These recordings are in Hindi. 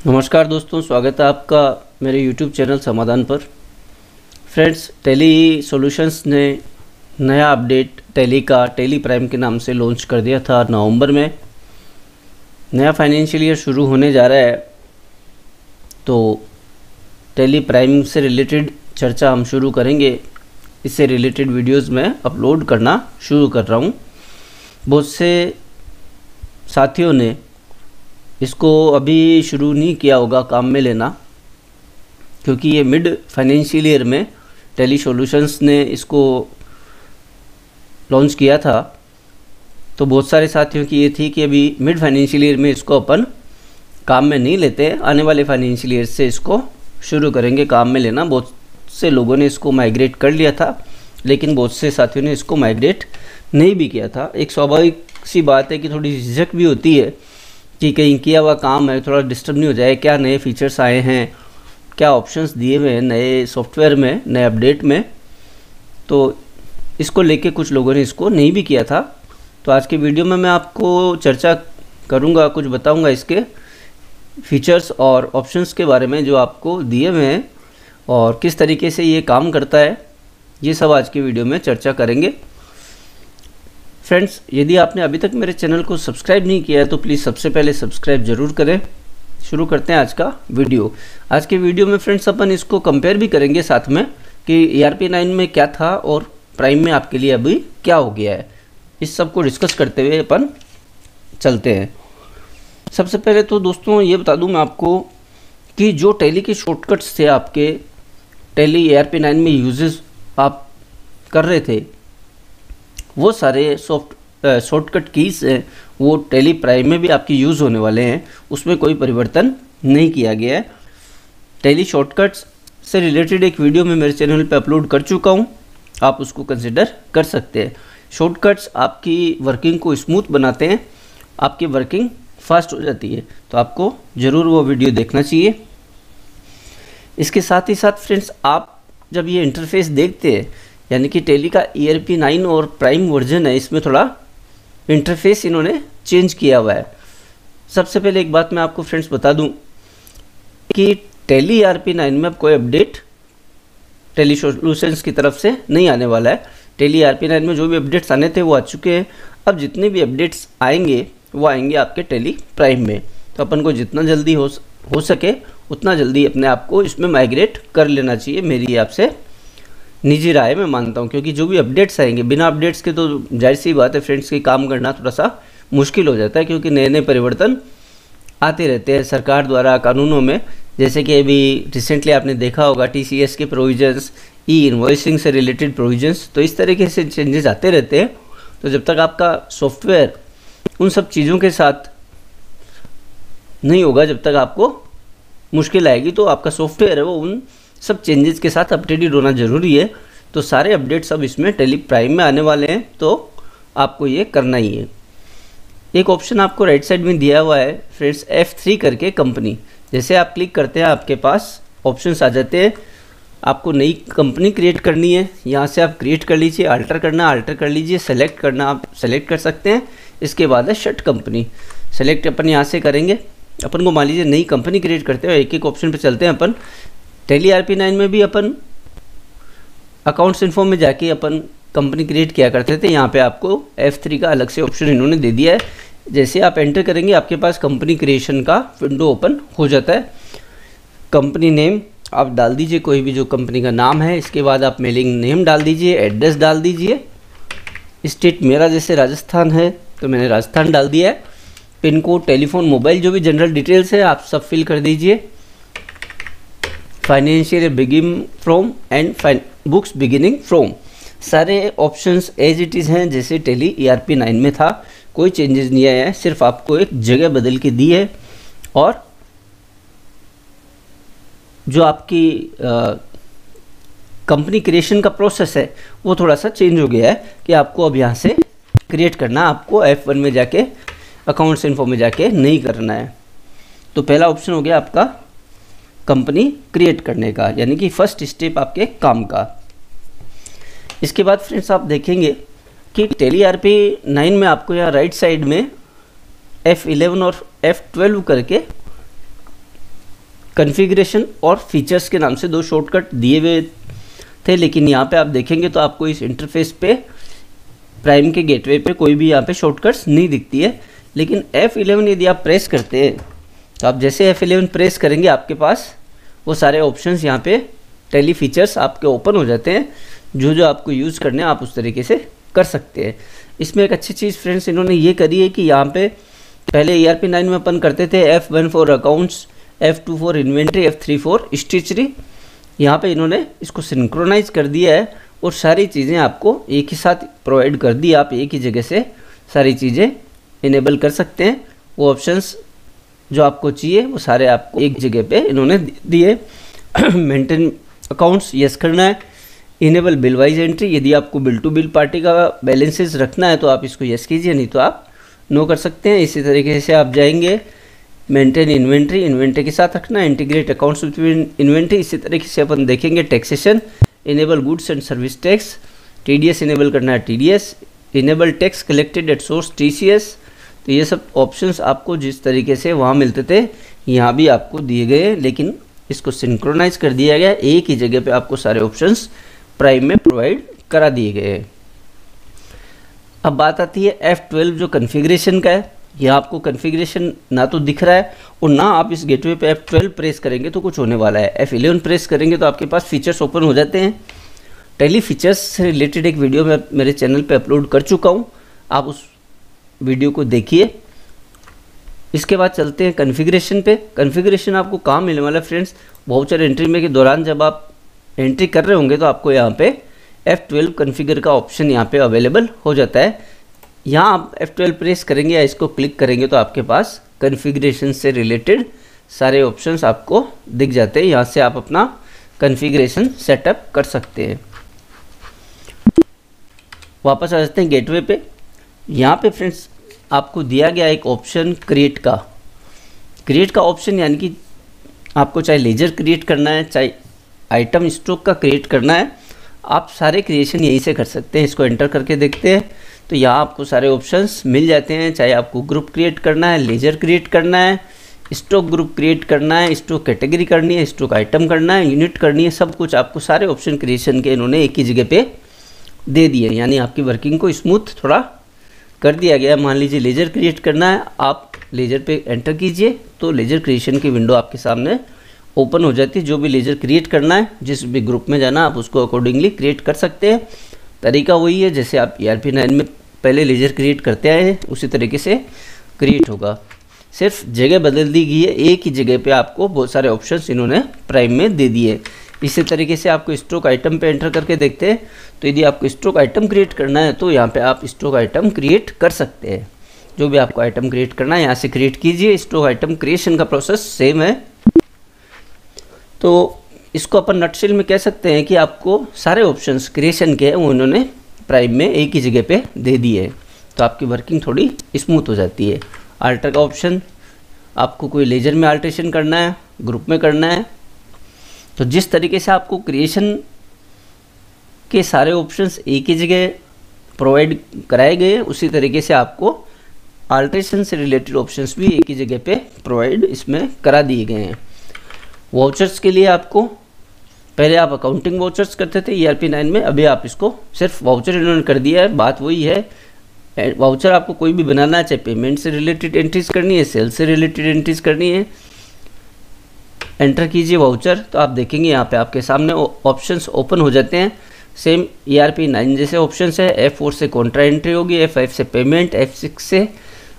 नमस्कार दोस्तों, स्वागत है आपका मेरे YouTube चैनल समाधान पर। फ्रेंड्स, टैली सॉल्यूशंस ने नया अपडेट टैली का टैली प्राइम के नाम से लॉन्च कर दिया था। नवंबर में नया फाइनेंशियल ईयर शुरू होने जा रहा है, तो टैली प्राइम से रिलेटेड चर्चा हम शुरू करेंगे। इससे रिलेटेड वीडियोस मैं अपलोड करना शुरू कर रहा हूँ। बहुत से साथियों ने इसको अभी शुरू नहीं किया होगा काम में लेना, क्योंकि ये मिड फाइनेंशियल ईयर में टैली सॉल्यूशंस ने इसको लॉन्च किया था। तो बहुत सारे साथियों की ये थी कि अभी मिड फाइनेंशियल ईयर में इसको अपन काम में नहीं लेते, आने वाले फाइनेंशियल ईयर से इसको शुरू करेंगे काम में लेना। बहुत से लोगों ने इसको माइग्रेट कर लिया था, लेकिन बहुत से साथियों ने इसको माइग्रेट नहीं भी किया था। एक स्वाभाविक सी बात है कि थोड़ी झिझक भी होती है कि कहीं किया हुआ काम है थोड़ा डिस्टर्ब नहीं हो जाए, क्या नए फीचर्स आए हैं, क्या ऑप्शंस दिए हुए हैं नए सॉफ्टवेयर में, नए अपडेट में। तो इसको लेके कुछ लोगों ने इसको नहीं भी किया था। तो आज के वीडियो में मैं आपको चर्चा करूंगा, कुछ बताऊंगा इसके फीचर्स और ऑप्शंस के बारे में जो आपको दिए हुए हैं और किस तरीके से ये काम करता है, ये सब आज के वीडियो में चर्चा करेंगे। फ्रेंड्स, यदि आपने अभी तक मेरे चैनल को सब्सक्राइब नहीं किया है तो प्लीज़ सबसे पहले सब्सक्राइब ज़रूर करें। शुरू करते हैं आज का वीडियो। आज के वीडियो में फ्रेंड्स अपन इसको कंपेयर भी करेंगे साथ में कि ERP9 में क्या था और प्राइम में आपके लिए अभी क्या हो गया है। इस सब को डिस्कस करते हुए अपन चलते हैं। सबसे पहले तो दोस्तों ये बता दूं मैं आपको कि जो टैली के शॉर्टकट्स थे आपके टैली ERP9 में यूजेस आप कर रहे थे, वो सारे शॉर्टकट कीज़ हैं वो टैली प्राइम में भी आपकी यूज़ होने वाले हैं। उसमें कोई परिवर्तन नहीं किया गया है। टैली शॉर्टकट्स से रिलेटेड एक वीडियो मैं मेरे चैनल पे अपलोड कर चुका हूँ, आप उसको कंसिडर कर सकते हैं। शॉर्टकट्स आपकी वर्किंग को स्मूथ बनाते हैं, आपकी वर्किंग फास्ट हो जाती है, तो आपको ज़रूर वो वीडियो देखना चाहिए। इसके साथ ही साथ फ्रेंड्स, आप जब ये इंटरफेस देखते हैं, यानी कि टैली का ERP9 और प्राइम वर्जन है, इसमें थोड़ा इंटरफेस इन्होंने चेंज किया हुआ है। सबसे पहले एक बात मैं आपको फ्रेंड्स बता दूं कि टैली ERP9 में अब कोई अपडेट टैली सॉल्यूशंस की तरफ से नहीं आने वाला है। टैली ERP9 में जो भी अपडेट्स आने थे वो आ चुके हैं। अब जितने भी अपडेट्स आएंगे वो आएंगे आपके टैली प्राइम में। तो अपन को जितना जल्दी हो सके उतना जल्दी अपने आप को इसमें माइग्रेट कर लेना चाहिए, मेरी आपसे निजी राय मैं मानता हूँ। क्योंकि जो भी अपडेट्स आएंगे, बिना अपडेट्स के तो जाहिर सी बात है फ्रेंड्स कि काम करना थोड़ा सा मुश्किल हो जाता है, क्योंकि नए नए परिवर्तन आते रहते हैं सरकार द्वारा कानूनों में। जैसे कि अभी रिसेंटली आपने देखा होगा TCS के प्रोविजंस, इनवॉइसिंग से रिलेटेड प्रोविजंस, तो इस तरीके से चेंजेस आते रहते हैं। तो जब तक आपका सॉफ्टवेयर उन सब चीज़ों के साथ नहीं होगा, जब तक आपको मुश्किल आएगी, तो आपका सॉफ्टवेयर है वो उन सब चेंजेस के साथ अपडेटेड होना ज़रूरी है। तो सारे अपडेट्स अब इसमें टैली प्राइम में आने वाले हैं, तो आपको ये करना ही है। एक ऑप्शन आपको राइट साइड में दिया हुआ है फ्रेंड्स, F3 करके कंपनी। जैसे आप क्लिक करते हैं आपके पास ऑप्शंस आ जाते हैं। आपको नई कंपनी क्रिएट करनी है, यहाँ से आप क्रिएट कर लीजिए, अल्टर करना अल्टर कर लीजिए, सेलेक्ट करना आप सेलेक्ट कर सकते हैं। इसके बाद है शट कंपनी, सेलेक्ट अपन यहाँ से करेंगे। अपन को मान लीजिए नई कंपनी क्रिएट करते हैं, एक एक ऑप्शन पर चलते हैं अपन। टैली ERP9 में भी अपन अकाउंट्स इन्फो में जाके अपन कंपनी क्रिएट किया करते थे। यहाँ पे आपको F3 का अलग से ऑप्शन इन्होंने दे दिया है। जैसे आप एंटर करेंगे आपके पास कंपनी क्रिएशन का विंडो ओपन हो जाता है। कंपनी नेम आप डाल दीजिए, कोई भी जो कंपनी का नाम है। इसके बाद आप मेलिंग नेम डाल दीजिए, एड्रेस डाल दीजिए। स्टेट मेरा जैसे राजस्थान है तो मैंने राजस्थान डाल दिया है। पिन कोड, टेलीफोन, मोबाइल, जो भी जनरल डिटेल्स है आप सब फिल कर दीजिए। Financial begin from and books beginning from, सारे ऑप्शंस एज इट इज़ हैं जैसे टैली ERP9 में था। कोई चेंजेस नहीं आया है, सिर्फ आपको एक जगह बदल के दी है। और जो आपकी कंपनी क्रिएशन का प्रोसेस है वो थोड़ा सा चेंज हो गया है कि आपको अब यहाँ से क्रिएट करना, आपको F1 में जाके अकाउंट्स इन्फो में जाके नहीं करना है। तो पहला ऑप्शन हो गया आपका कंपनी क्रिएट करने का, यानी कि फर्स्ट स्टेप आपके काम का। इसके बाद फ्रेंड्स आप देखेंगे कि टैली ERP9 में आपको यहाँ राइट साइड में F11 और F12 करके कॉन्फ़िगरेशन और फीचर्स के नाम से दो शॉर्टकट दिए हुए थे, लेकिन यहाँ पे आप देखेंगे तो आपको इस इंटरफेस पे प्राइम के गेटवे पे कोई भी यहाँ पे शॉर्टकट्स नहीं दिखती है। लेकिन F11 यदि आप प्रेस करते हैं तो आप जैसे F11 प्रेस करेंगे आपके पास वो सारे ऑप्शंस यहाँ पे टेली फीचर्स आपके ओपन हो जाते हैं। जो जो आपको यूज़ करने हैं आप उस तरीके से कर सकते हैं। इसमें एक अच्छी चीज़ फ्रेंड्स इन्होंने ये करी है कि यहाँ पे पहले ERP9 में अपन करते थे F1 for accounts, F2 for inventory, F3 for stationery. यहाँ पे इन्होंने इसको सिंक्रोनाइज कर दिया है और सारी चीज़ें आपको एक ही साथ प्रोवाइड कर दी। आप एक ही जगह से सारी चीज़ें इनेबल कर सकते हैं। वो ऑप्शंस जो आपको चाहिए वो सारे आपको एक जगह पे इन्होंने दिए। मेंटेन अकाउंट्स यस करना है। इनेबल बिल वाइज एंट्री, यदि आपको बिल टू बिल पार्टी का बैलेंसेस रखना है तो आप इसको यस कीजिए, नहीं तो आप नो कर सकते हैं। इसी तरीके से आप जाएंगे मेंटेन इन्वेंट्री, इन्वेंट्री के साथ रखना है। इंटीग्रेट अकाउंट्स बिटवीन इन्वेंट्री, इसी तरीके से अपन देखेंगे। Taxation, enable goods and service tax, TDS enable करना है, TDS, enable tax collected at source, TCS। तो ये सब ऑप्शंस आपको जिस तरीके से वहाँ मिलते थे यहाँ भी आपको दिए गए, लेकिन इसको सिंक्रोनाइज कर दिया गया। एक ही जगह पे आपको सारे ऑप्शंस प्राइम में प्रोवाइड करा दिए गए। अब बात आती है F12 जो कॉन्फ़िगरेशन का है। यह आपको कॉन्फ़िगरेशन ना तो दिख रहा है और ना आप इस गेटवे पे F12 प्रेस करेंगे तो कुछ होने वाला है। F11 प्रेस करेंगे तो आपके पास फीचर्स ओपन हो जाते हैं। टेली फीचर्स से रिलेटेड एक वीडियो मैं मेरे चैनल पे अपलोड कर चुका हूँ, आप उस वीडियो को देखिए। इसके बाद चलते हैं कॉन्फ़िगरेशन पे। कॉन्फ़िगरेशन आपको कहाँ मिलने वाला है फ्रेंड्स? वाउचर एंट्री में के दौरान जब आप एंट्री कर रहे होंगे तो आपको यहाँ पे F12 कॉन्फ़िगर का ऑप्शन यहाँ पे अवेलेबल हो जाता है। यहाँ आप F12 प्रेस करेंगे या इसको क्लिक करेंगे तो आपके पास कॉन्फ़िगरेशन से रिलेटेड सारे ऑप्शंस आपको दिख जाते हैं। यहाँ से आप अपना कॉन्फ़िगरेशन सेटअप कर सकते हैं। वापस आ जाते हैं गेटवे पे। यहाँ पे फ्रेंड्स आपको दिया गया एक ऑप्शन क्रिएट का ऑप्शन, यानी कि आपको चाहे लेजर क्रिएट करना है, चाहे आइटम स्टॉक का क्रिएट करना है, आप सारे क्रिएशन यहीं से कर सकते हैं। इसको एंटर करके देखते हैं तो यहाँ आपको सारे ऑप्शंस मिल जाते हैं। चाहे आपको ग्रुप क्रिएट करना है, लेजर क्रिएट करना है, स्टॉक ग्रुप क्रिएट करना है, स्टॉक कैटेगरी करनी है, स्टॉक आइटम करना है, यूनिट करनी है, सब कुछ आपको सारे ऑप्शन क्रिएशन के इन्होंने एक ही जगह पे दे दिए। यानी आपकी वर्किंग को स्मूथ थोड़ा कर दिया गया। मान लीजिए लेजर क्रिएट करना है, आप लेजर पे एंटर कीजिए तो लेजर क्रिएशन की विंडो आपके सामने ओपन हो जाती है। जो भी लेजर क्रिएट करना है, जिस भी ग्रुप में जाना आप उसको अकॉर्डिंगली क्रिएट कर सकते हैं। तरीका वही है जैसे आप ERP9 में पहले लेजर क्रिएट करते आए हैं, उसी तरीके से क्रिएट होगा। सिर्फ जगह बदल दी गई है, एक ही जगह पे आपको बहुत सारे ऑप्शंस इन्होंने प्राइम में दे दिए। इसी तरीके से आपको स्टॉक आइटम पे एंटर करके देखते हैं तो यदि आपको स्टॉक आइटम क्रिएट करना है तो यहाँ पे आप स्टॉक आइटम क्रिएट कर सकते हैं। जो भी आपको आइटम क्रिएट करना है यहाँ से क्रिएट कीजिए। स्टॉक आइटम क्रिएशन का प्रोसेस सेम है। तो इसको अपन नटशेल में कह सकते हैं कि आपको सारे ऑप्शंस क्रिएशन के हैं वो उन्होंने प्राइम में एक ही जगह पे दे दिए, तो आपकी वर्किंग थोड़ी स्मूथ हो जाती है। आल्टर का ऑप्शन, आपको कोई लेजर में आल्ट्रेशन करना है, ग्रुप में करना है, तो जिस तरीके से आपको क्रिएशन के सारे ऑप्शंस एक ही जगह प्रोवाइड कराए गए उसी तरीके से आपको आल्ट्रेशन से रिलेटेड ऑप्शंस भी एक ही जगह पे प्रोवाइड इसमें करा दिए गए हैं। वाउचर्स के लिए आपको पहले आप अकाउंटिंग वाउचर्स करते थे ERP9 में, अभी आप इसको सिर्फ वाउचर इन्होंने कर दिया है। बात वही है, वाउचर आपको कोई भी बनाना है, चाहे पेमेंट से रिलेटेड एंट्रीज करनी है, सेल से रिलेटेड एंट्रीज करनी है, एंटर कीजिए वाउचर तो आप देखेंगे यहाँ पे आपके सामने ऑप्शंस ओपन हो जाते हैं। सेम ERP9 जैसे ऑप्शंस है। F4 से कॉन्ट्रा एंट्री होगी, F5 से पेमेंट, F6 से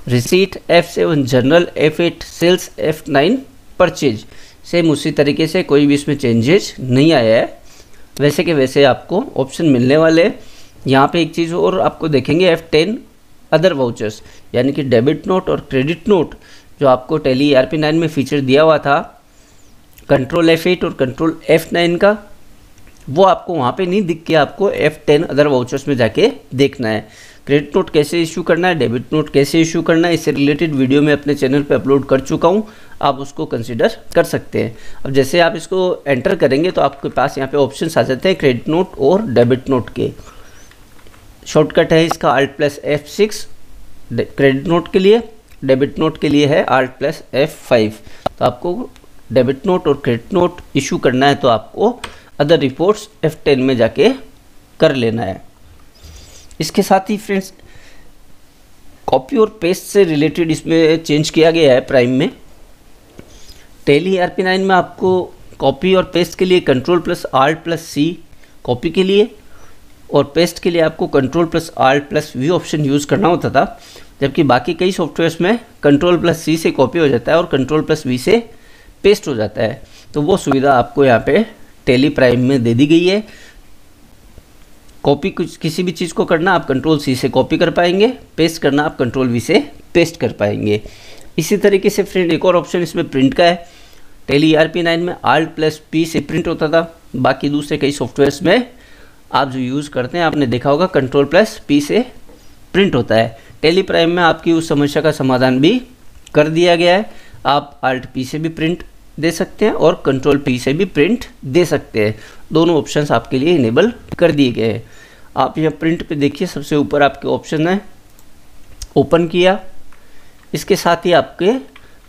receipt, F7 journal, F8 sales, F9 purchase. Same उसी तरीके से, कोई भी इसमें चेंजेस नहीं आया है, वैसे के वैसे आपको ऑप्शन मिलने वाले। यहाँ पे एक चीज़ और आपको देखेंगे F10 अदर वाउचर्स, यानी कि डेबिट नोट और क्रेडिट नोट जो आपको टेली ERP9 में फीचर दिया हुआ था, कंट्रोल F8 और कंट्रोल F9 का, वो आपको वहाँ पे नहीं दिख के आपको F10 अदर वाउचर्स में जाके देखना है। क्रेडिट नोट कैसे इशू करना है, डेबिट नोट कैसे इशू करना है, इससे रिलेटेड वीडियो मैं अपने चैनल पे अपलोड कर चुका हूँ, आप उसको कंसिडर कर सकते हैं। अब जैसे आप इसको एंटर करेंगे तो आपके पास यहाँ पे ऑप्शंस आ जाते हैं क्रेडिट नोट और डेबिट नोट के। शॉर्टकट है इसका Alt+F6 क्रेडिट नोट के लिए, डेबिट नोट के लिए है Alt+F5। तो आपको डेबिट नोट और क्रेडिट नोट इशू करना है तो आपको अदर रिपोर्ट्स F10 में जाके कर लेना है। इसके साथ ही फ्रेंड्स कॉपी और पेस्ट से रिलेटेड इसमें चेंज किया गया है प्राइम में। टैली ERP9 में आपको कॉपी और पेस्ट के लिए Ctrl+Alt+C कॉपी के लिए और पेस्ट के लिए आपको Ctrl+Alt+V ऑप्शन यूज़ करना होता था, जबकि बाकी कई सॉफ्टवेयर्स में Ctrl+C से कॉपी हो जाता है और Ctrl+V से पेस्ट हो जाता है। तो वो सुविधा आपको यहाँ पे टैली प्राइम में दे दी गई है। कॉपी किसी भी चीज़ को करना आप Ctrl+C से कॉपी कर पाएंगे, पेस्ट करना आप Ctrl+V से पेस्ट कर पाएंगे। इसी तरीके से फ्रेंड एक और ऑप्शन इसमें प्रिंट का है। टैली ERP9 में Alt+P से प्रिंट होता था, बाकी दूसरे कई सॉफ्टवेयर्स में आप जो यूज़ करते हैं आपने देखा होगा Ctrl+P से प्रिंट होता है। टैली प्राइम में आपकी उस समस्या का समाधान भी कर दिया गया है। आप Alt+P से भी प्रिंट दे सकते हैं और Ctrl+P से भी प्रिंट दे सकते हैं। दोनों ऑप्शंस आपके लिए इनेबल कर दिए गए हैं। आप यहाँ प्रिंट पे देखिए, सबसे ऊपर आपके ऑप्शन है ओपन किया, इसके साथ ही आपके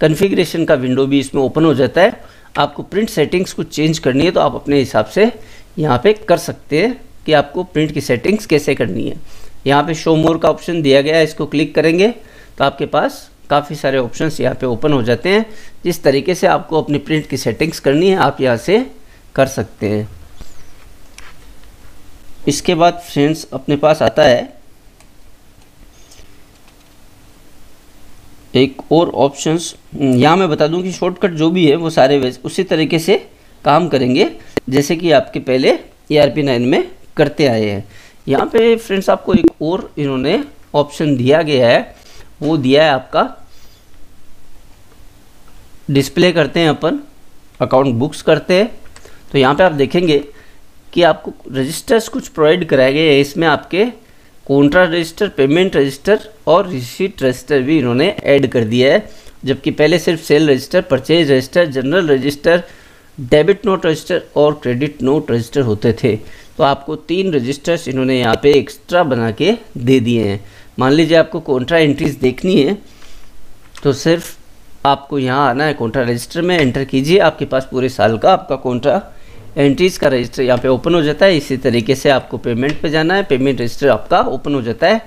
कॉन्फ़िगरेशन का विंडो भी इसमें ओपन हो जाता है। आपको प्रिंट सेटिंग्स को चेंज करनी है तो आप अपने हिसाब से यहाँ पे कर सकते हैं कि आपको प्रिंट की सेटिंग्स कैसे करनी है। यहाँ पे शो मोर का ऑप्शन दिया गया है, इसको क्लिक करेंगे तो आपके पास काफ़ी सारे ऑप्शंस यहाँ पे ओपन हो जाते हैं। जिस तरीके से आपको अपनी प्रिंट की सेटिंग्स करनी है आप यहाँ से कर सकते हैं। इसके बाद फ्रेंड्स अपने पास आता है एक और ऑप्शंस। यहाँ मैं बता दूं कि शॉर्टकट जो भी है वो सारे उसी तरीके से काम करेंगे जैसे कि आपके पहले ERP9 में करते आए हैं। यहाँ पे फ्रेंड्स आपको एक और इन्होंने ऑप्शन दिया गया है, वो दिया है आपका डिस्प्ले करते हैं अपन अकाउंट बुक्स करते हैं। तो यहाँ पे आप देखेंगे कि आपको रजिस्टर्स कुछ प्रोवाइड कराए गए हैं। इसमें आपके कॉन्ट्रा रजिस्टर, पेमेंट रजिस्टर और रिसीट रजिस्टर भी इन्होंने ऐड कर दिया है, जबकि पहले सिर्फ cell register, purchase register, general register, debit note register और क्रेडिट नोट रजिस्टर होते थे। तो आपको 3 रजिस्टर्स इन्होंने यहाँ पे एक्स्ट्रा बना के दे दिए हैं। मान लीजिए आपको कॉन्ट्रा एंट्रीज देखनी है तो सिर्फ आपको यहाँ आना है, कॉन्ट्रा रजिस्टर में एंटर कीजिए, आपके पास पूरे साल का आपका कॉन्ट्रा एंट्रीज़ का रजिस्टर यहाँ पे ओपन हो जाता है। इसी तरीके से आपको पेमेंट पे जाना है, पेमेंट रजिस्टर आपका ओपन हो जाता है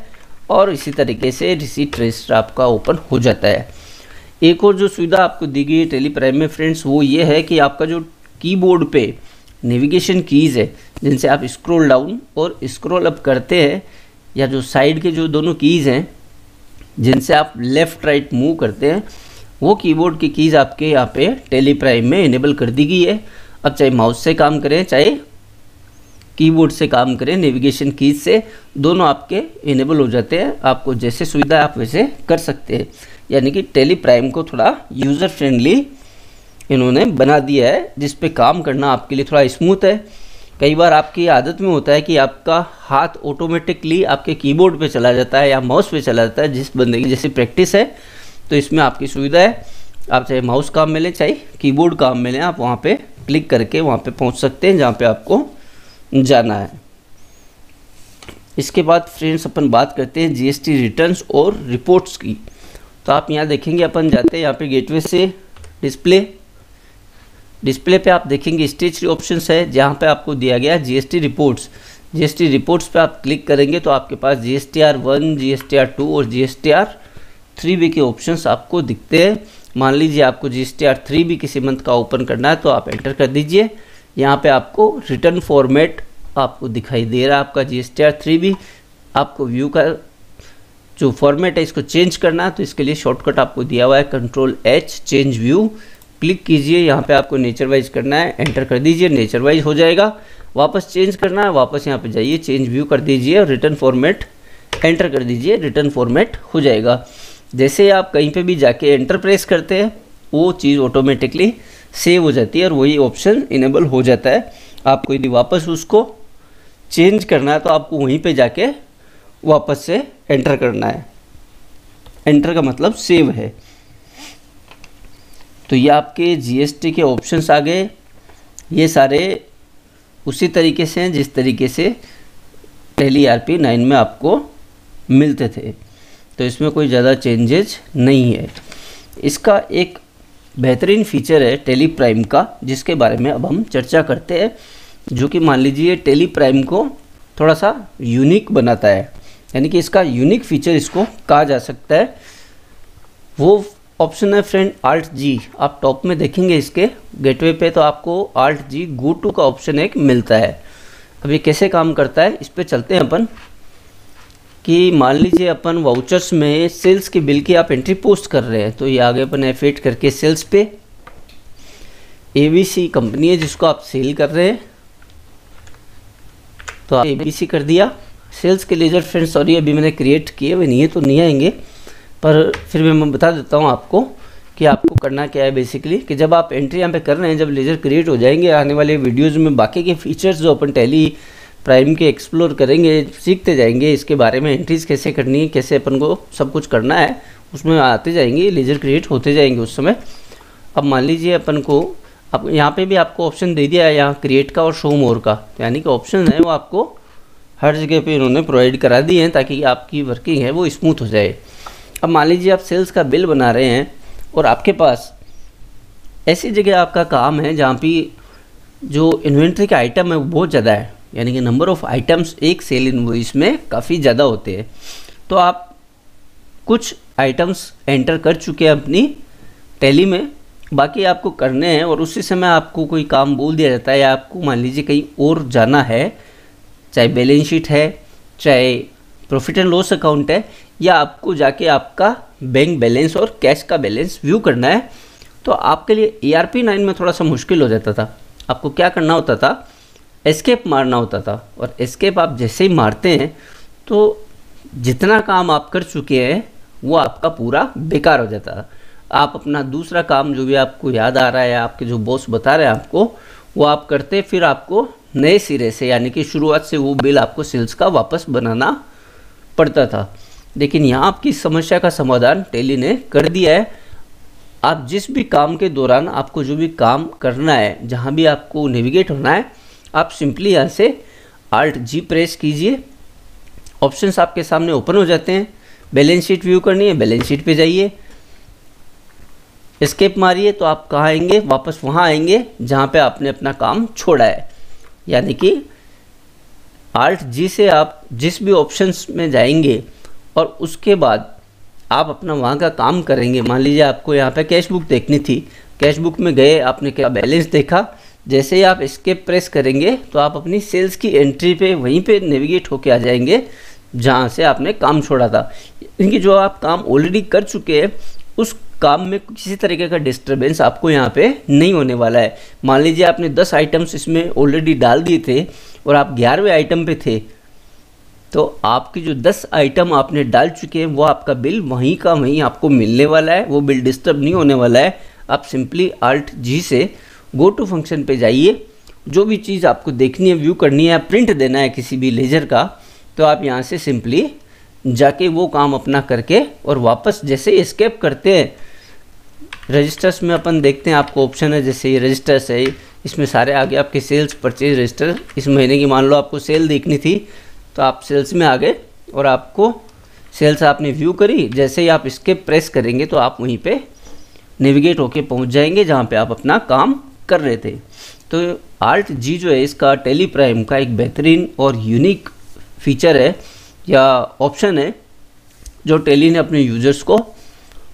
और इसी तरीके से रिसीट रजिस्टर आपका ओपन हो जाता है। एक और जो सुविधा आपको दी गई है टैली प्राइम में फ्रेंड्स वो ये है कि आपका जो कीबोर्ड पे नेविगेशन कीज़ है जिनसे आप स्क्रॉल डाउन और स्क्रॉल अप करते हैं, या जो साइड के जो दोनों कीज़ हैं जिनसे आप लेफ़्ट राइट मूव करते हैं, वो कीबोर्ड की कीज़ आपके यहाँ पे टैली प्राइम में इनेबल कर दी गई है। अब चाहे माउस से काम करें चाहे कीबोर्ड से काम करें, नेविगेशन कीज से दोनों आपके इनेबल हो जाते हैं। आपको जैसे सुविधा आप वैसे कर सकते हैं। यानी कि टैली प्राइम को थोड़ा यूज़र फ्रेंडली इन्होंने बना दिया है, जिस पे काम करना आपके लिए थोड़ा स्मूथ है। कई बार आपकी आदत में होता है कि आपका हाथ ऑटोमेटिकली आपके कीबोर्ड पे चला जाता है या माउस पे चला जाता है, जिस बंदे की जैसी प्रैक्टिस है। तो इसमें आपकी सुविधा है, आप चाहे माउस काम में लें चाहे कीबोर्ड काम में लें, आप वहाँ पे क्लिक करके वहाँ पे पहुँच सकते हैं जहाँ पे आपको जाना है। इसके बाद फ्रेंड्स अपन बात करते हैं GST रिटर्न्स और रिपोर्ट्स की। तो आप यहाँ देखेंगे अपन जाते हैं यहाँ पे गेटवे से डिस्प्ले पे आप देखेंगे स्टेटरी ऑप्शंस है, जहाँ पे आपको दिया गया है GST रिपोर्ट्स। GST रिपोर्ट्स पे आप क्लिक करेंगे तो आपके पास GSTR1, GSTR2 और GSTR3B के ऑप्शंस आपको दिखते हैं। मान लीजिए आपको GSTR3B किसी मंथ का ओपन करना है तो आप एंटर कर दीजिए। यहाँ पे आपको रिटर्न फॉर्मेट आपको दिखाई दे रहा है, आपका GSTR3B। आपको व्यू का जो फॉर्मेट है इसको चेंज करना है तो इसके लिए शॉर्टकट आपको दिया हुआ है Ctrl+H चेंज व्यू। क्लिक कीजिए, यहाँ पे आपको नेचर वाइज करना है, एंटर कर दीजिए, नेचर वाइज हो जाएगा। वापस चेंज करना है, वापस यहाँ पे जाइए, चेंज व्यू कर दीजिए और रिटर्न फॉर्मेट एंटर कर दीजिए, रिटर्न फॉर्मेट हो जाएगा। जैसे आप कहीं पे भी जाके एंटर प्रेस करते हैं वो चीज़ ऑटोमेटिकली सेव हो जाती है और वही ऑप्शन इनेबल हो जाता है। आपको यदि वापस उसको चेंज करना है तो आपको वहीं पे जाके वापस से एंटर करना है। एंटर का मतलब सेव है। तो ये आपके GST के ऑप्शंस आ गए। ये सारे उसी तरीके से हैं जिस तरीके से टैली ERP9 में आपको मिलते थे, तो इसमें कोई ज़्यादा चेंजेज नहीं है। इसका एक बेहतरीन फीचर है टेली प्राइम का, जिसके बारे में अब हम चर्चा करते हैं, जो कि मान लीजिए टेली प्राइम को थोड़ा सा यूनिक बनाता है, यानी कि इसका यूनिक फीचर इसको कहा जा सकता है। वो ऑप्शन है फ्रेंड Alt G। आप टॉप में देखेंगे इसके गेटवे पे तो आपको Alt G गो टू का ऑप्शन एक मिलता है। अब ये कैसे काम करता है इस पे चलते हैं अपन, कि मान लीजिए अपन वाउचर्स में सेल्स के बिल की आप एंट्री पोस्ट कर रहे हैं, तो ये आगे अपन F8 करके सेल्स पे ABC कंपनी है जिसको आप सेल कर रहे हैं, तो आप ABC कर दिया। सेल्स के लेजर फ्रेंड सॉरी अभी मैंने क्रिएट किए हुए नहीं है तो नहीं आएंगे, पर फिर भी मैं बता देता हूँ आपको कि आपको करना क्या है बेसिकली, कि जब आप एंट्री यहाँ पे कर रहे हैं, जब लेजर क्रिएट हो जाएंगे, आने वाले वीडियोस में बाकी के फीचर्स जो अपन टेली प्राइम के एक्सप्लोर करेंगे, सीखते जाएंगे इसके बारे में, एंट्रीज कैसे करनी है, कैसे अपन को सब कुछ करना है, उसमें आते जाएंगे, लेजर क्रिएट होते जाएंगे उस समय। अब मान लीजिए अपन को अब यहाँ पे भी आपको ऑप्शन दे दिया है यहाँ क्रिएट का और शो मोर का, यानी कि ऑप्शन है वो आपको हर जगह पे इन्होंने प्रोवाइड करा दिए हैं ताकि आपकी वर्किंग है वो स्मूथ हो जाए। अब मान लीजिए आप सेल्स का बिल बना रहे हैं और आपके पास ऐसी जगह आपका काम है जहाँ पे जो इन्वेंट्री का आइटम है वो बहुत ज़्यादा है, यानी कि नंबर ऑफ़ आइटम्स एक सेल इनवॉइस में काफ़ी ज़्यादा होते हैं। तो आप कुछ आइटम्स एंटर कर चुके हैं अपनी टैली में, बाकी आपको करने हैं, और उसी समय आपको कोई काम बोल दिया जाता है या आपको मान लीजिए कहीं और जाना है, चाहे बैलेंस शीट है, चाहे प्रॉफिट एंड लॉस अकाउंट है, या आपको जाके आपका बैंक बैलेंस और कैश का बैलेंस व्यू करना है, तो आपके लिए ERP9 में थोड़ा सा मुश्किल हो जाता था। आपको क्या करना होता था, एस्केप मारना होता था, और एस्केप आप जैसे ही मारते हैं तो जितना काम आप कर चुके हैं वो आपका पूरा बेकार हो जाता है। आप अपना दूसरा काम जो भी आपको याद आ रहा है, आपके जो बॉस बता रहे हैं आपको, वो आप करते, फिर आपको नए सिरे से यानी कि शुरुआत से वो बिल आपको सेल्स का वापस बनाना पड़ता था। लेकिन यहाँ आपकी समस्या का समाधान टेली ने कर दिया है। आप जिस भी काम के दौरान आपको जो भी काम करना है, जहाँ भी आपको नेविगेट होना है, आप सिंपली यहाँ से Alt G प्रेस कीजिए, ऑप्शंस आपके सामने ओपन हो जाते हैं। बैलेंस शीट व्यू करनी है, बैलेंस शीट पे जाइए, एस्केप मारिए तो आप कहाँ आएंगे, वापस वहाँ आएंगे जहाँ पे आपने अपना काम छोड़ा है। यानी कि Alt G से आप जिस भी ऑप्शंस में जाएंगे और उसके बाद आप अपना वहाँ का काम करेंगे। मान लीजिए आपको यहाँ पे कैश बुक देखनी थी, कैश बुक में गए, आपने क्या बैलेंस देखा, जैसे ही आप एस्केप प्रेस करेंगे तो आप अपनी सेल्स की एंट्री पे वहीं पे नेविगेट होके आ जाएंगे जहाँ से आपने काम छोड़ा था। इनकी जो आप काम ऑलरेडी कर चुके हैं उस काम में किसी तरीके का डिस्टर्बेंस आपको यहाँ पे नहीं होने वाला है। मान लीजिए आपने 10 आइटम्स इसमें ऑलरेडी डाल दिए थे और आप 11वें आइटम पे थे, तो आपकी जो 10 आइटम आपने डाल चुके हैं वो आपका बिल वहीं का वहीं आपको मिलने वाला है, वो बिल डिस्टर्ब नहीं होने वाला है। आप सिंपली Alt G से गो टू फंक्शन पे जाइए, जो भी चीज़ आपको देखनी है, व्यू करनी है, प्रिंट देना है किसी भी लेजर का, तो आप यहाँ से सिंपली जाके वो काम अपना करके और वापस जैसे ही एस्केप करते हैं, रजिस्टर्स में अपन देखते हैं आपको ऑप्शन है, जैसे ये रजिस्टर्स है, इसमें सारे आगे आपके सेल्स परचेज रजिस्टर, इस महीने की मान लो आपको सेल देखनी थी तो आप सेल्स में आ गए और आपको सेल्स आपने व्यू करी, जैसे ही आप एस्केप प्रेस करेंगे तो आप वहीं पे नेविगेट होके पहुंच जाएंगे जहां पे आप अपना काम कर रहे थे। तो Alt G जो है इसका टेली प्राइम का एक बेहतरीन और यूनिक फीचर है या ऑप्शन है जो टेली ने अपने यूजर्स को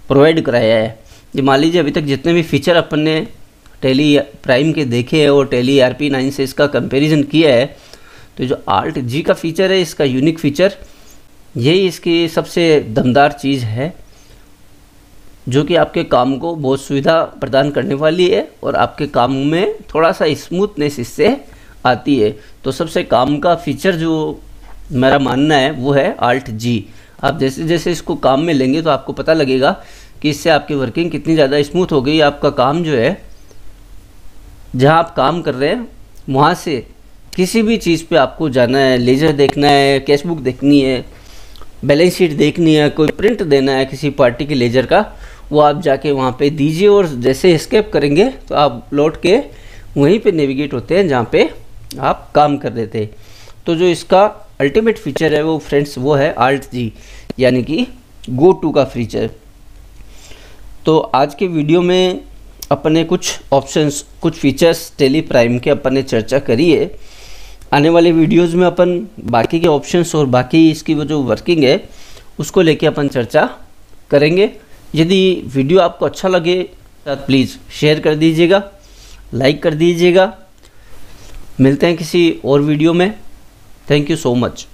प्रोवाइड कराया है। ये मान लीजिए अभी तक जितने भी फीचर अपन ने टेली प्राइम के देखे हैं और टेली ERP9 से इसका कंपैरिजन किया है, तो जो Alt G का फीचर है, इसका यूनिक फीचर, यही इसकी सबसे दमदार चीज़ है जो कि आपके काम को बहुत सुविधा प्रदान करने वाली है और आपके काम में थोड़ा सा स्मूथनेस इससे आती है। तो सबसे काम का फीचर जो मेरा मानना है वो है Alt G। आप जैसे जैसे इसको काम में लेंगे तो आपको पता लगेगा कि इससे आपकी वर्किंग कितनी ज़्यादा स्मूथ हो गई। आपका काम जो है, जहाँ आप काम कर रहे हैं वहाँ से किसी भी चीज़ पे आपको जाना है, लेजर देखना है, कैश बुक देखनी है, बैलेंस शीट देखनी है, कोई प्रिंट देना है किसी पार्टी के लेजर का, वो आप जाके वहाँ पे दीजिए और जैसे एस्केप करेंगे तो आप लौट के वहीं पे नेविगेट होते हैं जहाँ पे आप काम कर रहे थे। तो जो इसका अल्टीमेट फीचर है वो फ्रेंड्स वो है Alt G, यानी कि गो टू का फीचर। तो आज के वीडियो में अपने कुछ ऑप्शंस, कुछ फीचर्स टेली प्राइम के अपन ने चर्चा करी है। आने वाले वीडियोस में अपन बाकी के ऑप्शंस और बाकी इसकी वो जो वर्किंग है उसको लेके अपन चर्चा करेंगे। यदि वीडियो आपको अच्छा लगे तो प्लीज़ शेयर कर दीजिएगा, लाइक कर दीजिएगा। मिलते हैं किसी और वीडियो में। Thank you so much.